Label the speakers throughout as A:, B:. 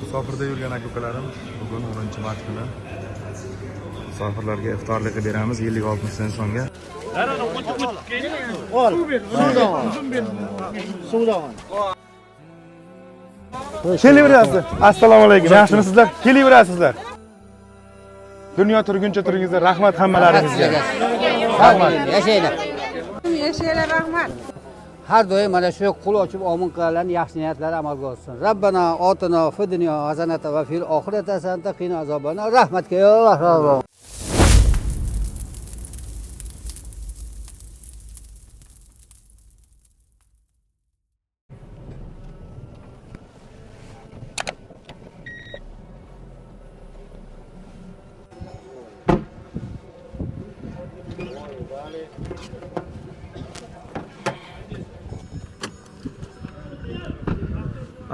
A: Musofirda yurgan aka-ukalarim, bugun 10-mart kuni musofirlarga iftorlikka beramiz 50-60 so'mga.
B: Ol. Suvdan.
A: Kelaverasiz. Assalomu alaykum. Yaxshimisizlar? Kelaverasizlar. Dunyo turguncha turingizlar. Rahmat hammalaringizga. Rahmat.
B: Yashaylar.
C: Yashaylar, rahmat.
B: Har doim mana shu qo'l ochib omin qilganlarning yaxshi niyatlari amalga oshsin. Rabbana otina fid dunyo hasanatan va fil oxirati hasanatan qina azobana. Rahmatga yo Alloh.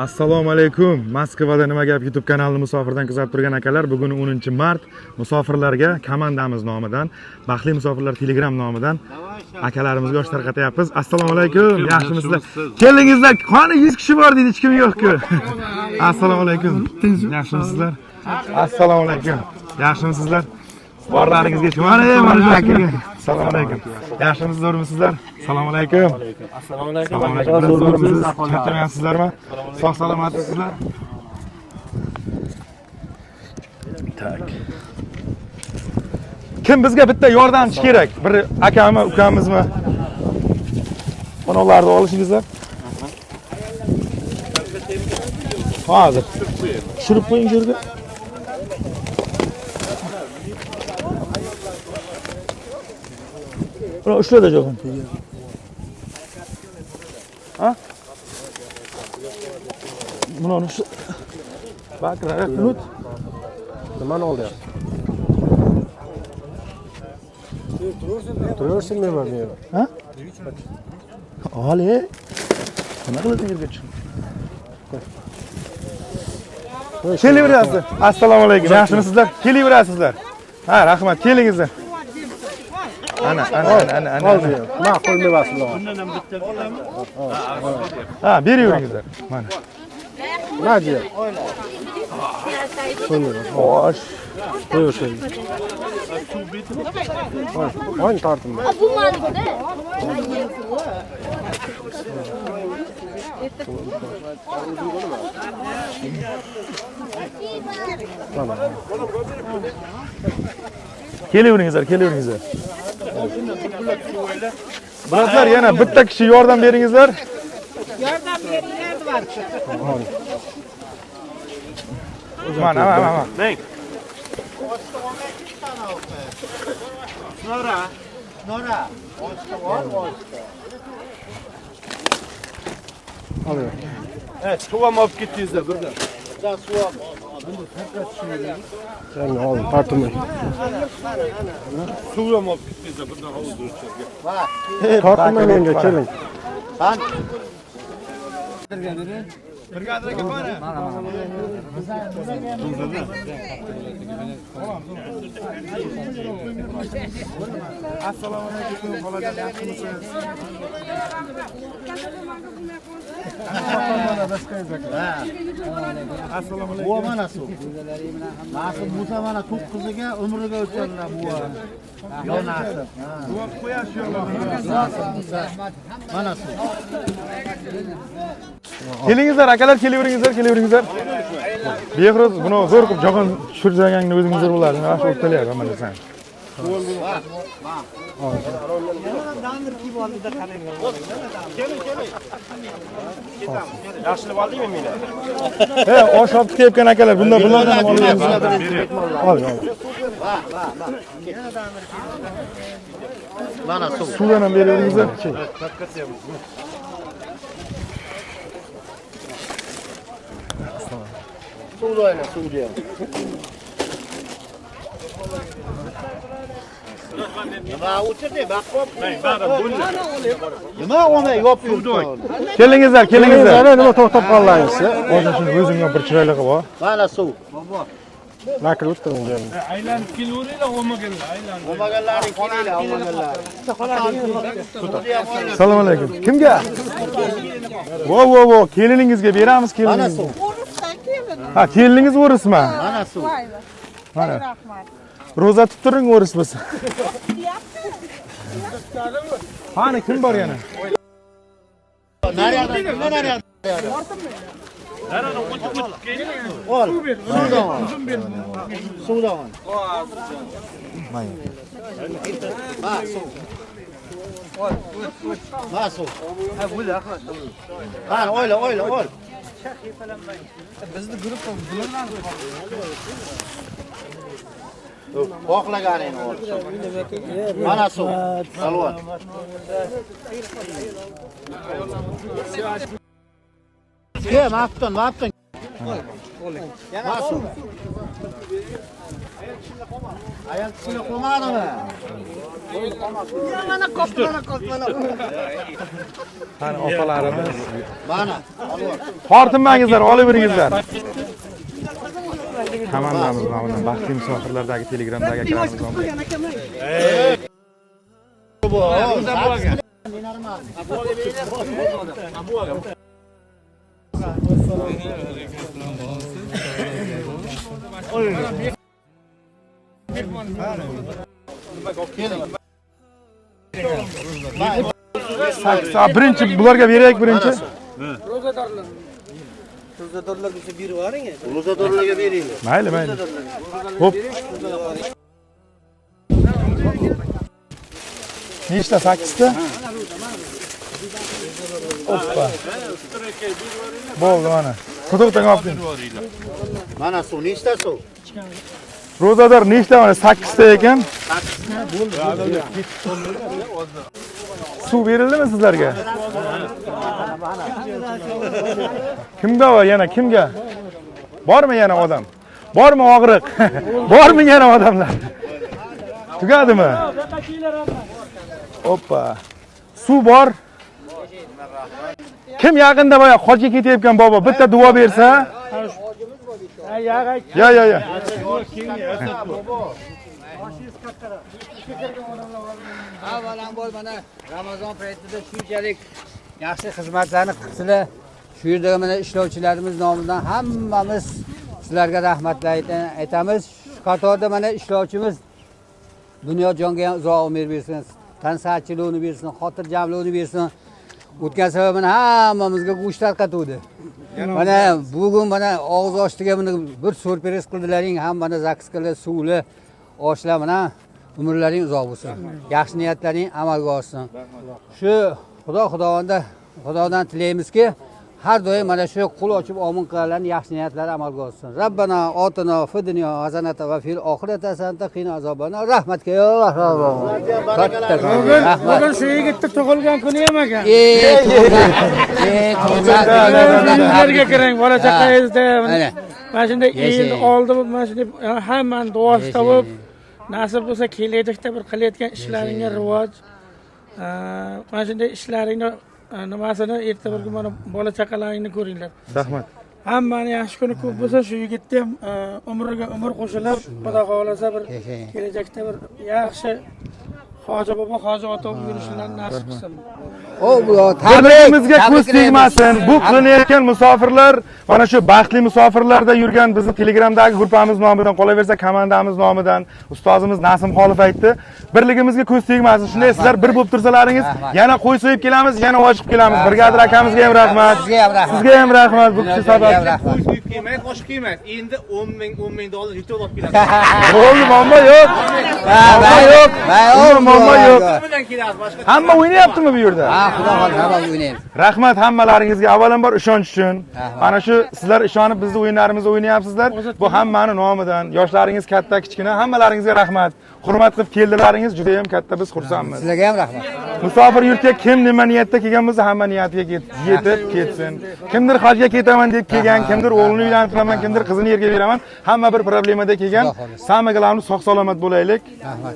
A: Assalomu alaykum. Moskvada nima gap YouTube kanalini musofirdan kuzatib turgan akalar, bugun 10-mart musofirlarga komandamiz nomidan, Baxtli musofirlar Telegram nomidan akalarimizga osh tarqatyapmiz. Assalomu alaykum. Yaxshimisizlar? Kelingizlar. Qani 100 kishi bor deydi, hech kim yo'q-ku. Assalomu alaykum. Yaxshimisizlar? Assalomu alaykum. Yaxshimisizlar? Borlaringizga mana shu akaga. Assalomu alaykum. Yaxshimisiz, zo'rmisizlar? Assalomu alaykum.
D: Assalomu alaykum.
A: Zo'rmisiz? Kattamansizlarmi? Sog' salomatmisizlar? Tak. Kim bizga bitta yordamchi kerak? Bir akami, ukamizmi? Ularni olishingizlar. Hozir. Tushirib qo'ying yerga. Buni ushlada jo'g'in. Ha? Buni shu bakra unut.
D: Nimani olyapti? Turursinmi meni?
A: Ha? Oli. Nima qilading yerga chiq? Kelaverasiz. Assalomu alaykum. Yaxshimisizlar? Kelaverasizlar. Ha, rahmat. Kelingizlar. Ana.
D: Ma'qul mevasilar.
A: Ha, beraveringizlar. Mana.
D: Nima
A: Xo'sh.
D: qo'yishing. O'yin tortdim.
C: Bu ma'noda.
A: Kelaveringizlar. Birazlar yana bitta kishi yordam beringizlar.
C: Yordam beringlar var.
A: Mana.
D: Neng.
B: Nora.
D: Evet, suvam olib ketdingizlar birdan. Sen ol, tortmay. Suvam olib ketdingizlar birdan hovuz o'chirga. Tortmay menga keling.
B: Qan.
A: Brigadir aka qani? Assalomu alaykum. Xolajon, yaxshimisiz? Assalomu alaykum.
B: Bu mana suv. Nasib Musa mana to'qqiziga umriga o'tganlar bu. Yo nasib.
A: Bu qo'yash yo'q.
B: Mana suv.
A: Kelingizlar akalar, kelaveringizlar. Behruz buni zo'r qilib jog'in tushirganingni o'zingizlar bo'lardi. Mana shu o'rtalayapti hamma desam.
D: Yaxshilab oldingmi meni?
A: He, osh olib ketayotgan akalar, bulardan ham olyapmiz. Ol.
B: Mana suv.
A: Suvdan ham beraveringizlar.
B: Suvda. Nima o'tirdi? Baqib. Nima ona yopib
A: Kelingizlar.
D: Nima to'xtab qolgansiz?
A: Hozir shuni o'zimga bir chiroyli qilib ol.
B: Mana suv.
D: Nakr o'tiring.
E: Aylanib kelaveringlar, olmaganlar, aylanib.
B: Olmaganlaring kelinglar, olmaganlar.
A: Assalomu alaykum. Kimga? Vo, keliningizga beramiz,
B: Mana suv.
A: Ha, keliningiz o'rismi?
D: Mana suv.
A: Mana.
C: Rahmat.
A: Ro'za tutib turing o'ris bo'lsa. Qani kim bor yana?
D: Naryoqda. Ol. Suvdan ol. Ma suv. Qani o'yla, ol. Bizni guruh bularni xohlaganing ol. Mana suv. Alvon. Ke, mafton. Ma suv. Ayol kishini qo'madimi?
A: Qani opalarimiz.
D: Mana, alvon.
A: Tortinmangizlar, olib beringizlar. Komandamiz nomidan baxtli musofirlardagi Telegramdagi akalarimiz nomidan. Birinchi bularga beraylik birinchi.
D: Ro'zadorlarga beringlar.
A: Mayli. Xo'p. Nechta? 8 ta? Oppa. Bo'ldi mana. Quduqdan olib keling.
D: Mana suv, nechta suv?
A: Ro'zador nechta mana? 8 ta ekan. Suv berildimi sizlarga? Kimga bor yana? Kimga? Bormi yana odam? Bormi og'riq? Bormi yana odamlar? Tugadimi? Oppa. Suv bor. Kim yaqinda boya hojga ketayotgan bobo bitta duo bersa? Ya.
B: Avvalambor mana Ramazon paytida shunchalik yaxshi xizmatlarni qilibsizlar. Shu yerda mana ishlovchilarimiz nomidan hammamiz sizlarga rahmatlar aytamiz. Shu qatorda mana ishlovchimiz dunyo jonga ham uzoq umr bersin, tan saqchiligini bersin, xotirjamligini bersin. O'tgan safar mana hammamizga go'sht tarqatuvdi. Mana bugun mana og'iz ostiga buni bir surpriz qildilaring, ham mana zakiskalar, suvli oshlar mana umrlaring uzoq bo'lsin. Yaxshi niyatlaring amalga oshsin. Shu Xudodan tilaymizki, har doim mana shu qo'l ochib omin qilganlarning yaxshi niyatlari amalga oshsin. Rabbana otina fid dunyo hasanatan va fil oxirati hasanatan qina azobana. Rahmatga yo
E: Bugun shu yigitni tug'ilgan kuni ham ekan. Sizlarga kirang, bola chaqangizda. Mana shunday yil oldi, mana shunday hammani duosi topib, nasib bo'lsa kelajakda bir qilayotgan ishlaringga rivoj, mana shunday ishlaringni nimasini erta bir kun mana bola chaqalaringni ko'ringlar.
A: Rahmat.
E: Hammani yaxshi kuni ko'p bo'lsa, shu yigitni ham umriga umr qo'shilib, Xudo xolasa bir kelajakda bir yaxshi hoji bobo, hoji ota bo'lib yurishlarini nasib qilsin.
A: Tabrikimizga ko'z tegmasin. Bu qilinayotgan musofirlar mana shu baxtli musofirlarda yurgan bizni Telegramdagi guruhimiz nomidan, qolaversa komandamiz nomidan ustozimiz Nasim Xolif aytdi. Birligimizga ko'z tegmasin. Shunday sizlar bir bo'lib tursalaringiz, yana qo'y so'yib kelamiz, yana ochiq kelamiz. Brigadir akamizga ham rahmat. Sizga ham rahmat. Bu kishi sabab.
F: Qo'y so'yib kelmaydi, oshib kelmaydi. Endi 10 ming dollar yutib olib keladi.
A: Bo'ldi, muammo yo'q. Muammo yo'q.
F: Bilan keladi boshqa.
A: Hamma o'ynayaptimi bu yerda?
B: Xudo xolisa o'ynaymiz.
A: Rahmat hammalaringizga avvalambor ishonch uchun. Mana shu sizlar ishonib bizni o'yinlarimizni o'ynayapsizlar. Bu hammani nomidan, yoshlaringiz katta, kichkina, hammalaringizga rahmat. Hurmat qilib keldilaringiz juda ham katta, biz xursandmiz.
B: Sizlarga ham rahmat.
A: Musofir yurtga kim nima niyatda kelgan bo'lsa, hamma niyatiga yetib ketsin. Kimdir hajga ketaman deb kelgan, kimdir o'g'lini uylantiraman, kimdir qizini yerga beraman, hamma bir problemada kelgan. Hammalarimiz sog' salomat bo'laylik.
B: Rahmat.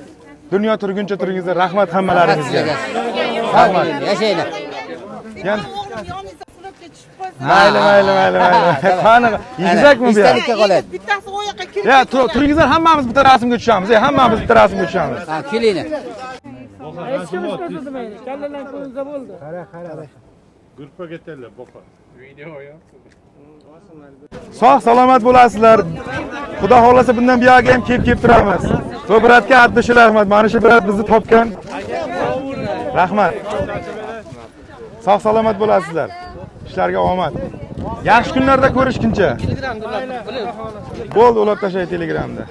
A: Dunyo turguncha turingizlar. Rahmat hammalaringizga.
B: Rahmat. Yashaylar.
A: Mayli. Qani, yig'izakmi bu yer?
C: Bittasi o yoqqa kirib.
A: Ya, turingizlar, hammamiz bitta rasmga tushamiz. Hammamiz bitta rasmga tushamiz.
B: Ha, kelinglar.
E: Hech kim ko'rsatmaydi. Kallalar ko'zda bo'ldi.
D: Qara.
E: Video yo'q.
A: Sog' salomat bo'lasizlar. Xudo xolasa bundan buyog'iga ham kelib turamiz. Bu bratga atdishlar rahmat. Mana shu brat bizni topgan. Rahmat. Sog' salomat bo'lasizlar. Ishlarga omad. Yaxshi kunlarda ko'rishguncha. Bo'ldi, ulab tashlay Telegramda.